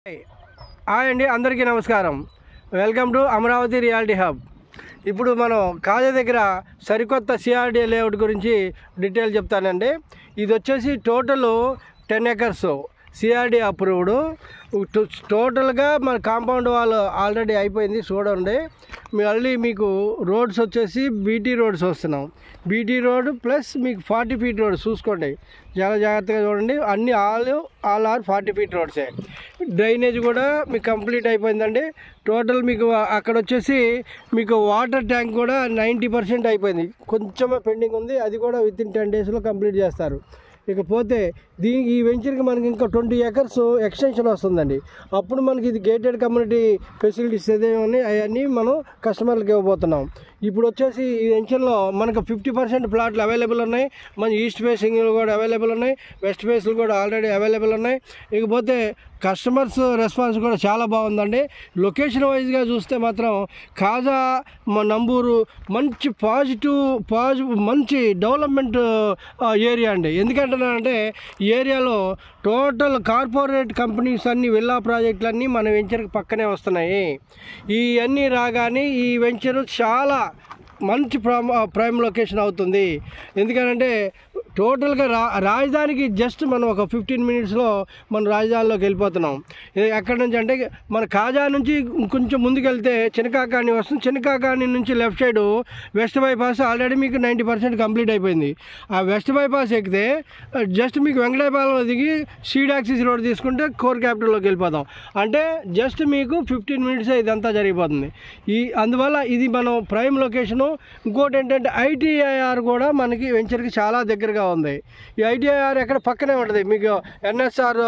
Hi అండి, అందరికీ నమస్కారం. Welcome to Amaravati reality hub. ఇప్పుడు మనం కాజా దగ్గర సరికొత్త సిఆర్డీ లేఅవుట్ గురించి డీటెయిల్ చెప్తానండి. ఇది వచ్చేసి టోటల్ 10 acres సిఆర్డీ అప్రూవ్డ్. టోటల్గా మన కాంపౌండ్ వాల్ ఆల్రెడీ అయిపోయింది. చూడండి, మళ్ళీ మీకు రోడ్స్ వచ్చేసి బీటీ రోడ్స్ వస్తున్నాం. బీటీ రోడ్ ప్లస్ మీకు 40 feet రోడ్ చూసుకోండి, చాలా జాగ్రత్తగా చూడండి. అన్ని ఆల్ ఆర్ 40 feet రోడ్సే. డ్రైనేజ్ కూడా మీకు కంప్లీట్ అయిపోయిందండి. టోటల్ మీకు అక్కడ వచ్చేసి మీకు వాటర్ ట్యాంక్ కూడా 90% అయిపోయింది. కొంచెమే పెండింగ్ ఉంది, అది కూడా వితిన్ 10 daysలో కంప్లీట్ చేస్తారు. ఇకపోతే ఈ వెంచర్కి మనకి ఇంకా 20 acres ఎక్స్టెన్షన్ వస్తుందండి. అప్పుడు మనకి ఇది గేటెడ్ కమ్యూనిటీ ఫెసిలిటీస్ ఏదేమని అవన్నీ మనం కస్టమర్లకు ఇవ్వబోతున్నాం. ఇప్పుడు వచ్చేసి ఈ వెంచర్లో మనకు 50% ప్లాట్లు అవైలబుల్ ఉన్నాయి. మన ఈస్ట్ ఫేసింగ్లు కూడా అవైలబుల్ ఉన్నాయి, వెస్ట్ ఫేస్లు కూడా ఆల్రెడీ అవైలబుల్ ఉన్నాయి. ఇకపోతే కస్టమర్స్ రెస్పాన్స్ కూడా చాలా బాగుందండి. లొకేషన్ వైజ్గా చూస్తే మాత్రం కాజా నంబూరు మంచి పాజిటివ్ మంచి డెవలప్మెంట్ ఏరియా అండి. ఎందుకంటున్నానంటే ఈ ఏరియాలో టోటల్ కార్పొరేట్ కంపెనీస్ అన్ని విల్లా ప్రాజెక్టులన్నీ మన వెంచర్కి పక్కనే వస్తున్నాయి. ఇవన్నీ రాగానే ఈ వెంచర్ చాలా మంచి ప్రైమ్ లొకేషన్ అవుతుంది. ఎందుకంటే టోటల్గా రాజధానికి జస్ట్ మనం ఒక 15 minutesలో మన రాజధానిలోకి వెళ్ళిపోతున్నాం. ఎక్కడి నుంచి అంటే మన కాజా నుంచి కొంచెం ముందుకెళ్తే చినకాకాని వస్తుంది. చినకాకాని నుంచి left side west bypass already మీకు 90% కంప్లీట్ అయిపోయింది. ఆ వెస్ట్ బైపాస్ ఎక్కితే జస్ట్ మీకు వెంకటాయపాలెంలో దిగి సీడ్ యాక్సిస్ రోడ్ తీసుకుంటే కోర్ క్యాపిటల్లోకి వెళ్ళిపోతాం. అంటే జస్ట్ మీకు 15 minutes ఇదంతా జరిగిపోతుంది. అందువల్ల ఇది మనం ప్రైమ్ లొకేషను. ఇంకోటి ఏంటంటే ఐటీఐఆర్ కూడా మనకి వెంచర్కి చాలా దగ్గరగా ఉంది. ఈ ఐటీఐఆర్ ఎక్కడ పక్కనే ఉంటుంది. మీకు ఎన్ఎస్ఆర్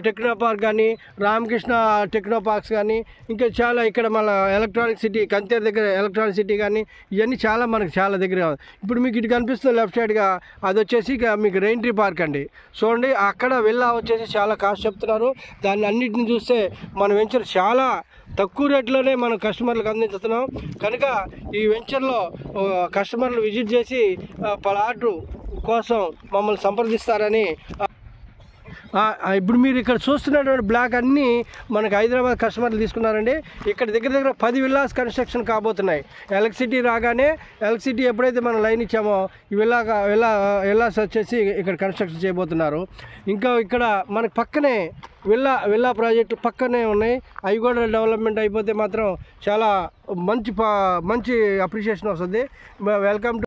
టెక్నో పార్క్ కానీ, రామకృష్ణ టెక్నో పార్క్స్ కానీ, ఇంకా చాలా ఇక్కడ మన ఎలక్ట్రానిక్ సిటీ కంతేరు దగ్గర ఎలక్ట్రానిక్ సిటీ కానీ, ఇవన్నీ చాలా మనకి చాలా దగ్గరగా ఉంది. ఇప్పుడు మీకు ఇటు కనిపిస్తుంది లెఫ్ట్ సైడ్గా, అది వచ్చేసి మీకు రెయిన్ ట్రీ పార్క్ అండి. చూడండి, అక్కడ విల్లా వచ్చేసి చాలా కాస్ట్ చెప్తున్నారు. దాన్ని అన్నిటిని చూస్తే మన వెంచర్ చాలా తక్కువ రేట్లోనే మనం కస్టమర్లకు అందిస్తున్నాం. కనుక ఈ వెంచర్లో కస్టమర్లు విజిట్ చేసి ప్లాట్ కోసం మమ్మల్ని సంప్రదిస్తారని. ఇప్పుడు మీరు ఇక్కడ చూస్తున్నటువంటి బ్లాక్ అన్నీ మనకి హైదరాబాద్ కస్టమర్లు తీసుకున్నారండి. ఇక్కడ దగ్గర 10 విల్లాస్ కన్స్ట్రక్షన్ కాబోతున్నాయి. ఎలక్ట్రిసిటీ రాగానే, ఎలక్ట్రిసిటీ ఎప్పుడైతే మనం లైన్ ఇచ్చామో ఈ విల్లాస్ వచ్చేసి ఇక్కడ కన్స్ట్రక్షన్ చేయబోతున్నారు. ఇంకా ఇక్కడ మనకి పక్కనే విల్లా ప్రాజెక్టులు పక్కనే ఉన్నాయి. అవి కూడా డెవలప్మెంట్ అయిపోతే మాత్రం చాలా మంచి అప్రిషియేషన్ వస్తుంది. Welcome to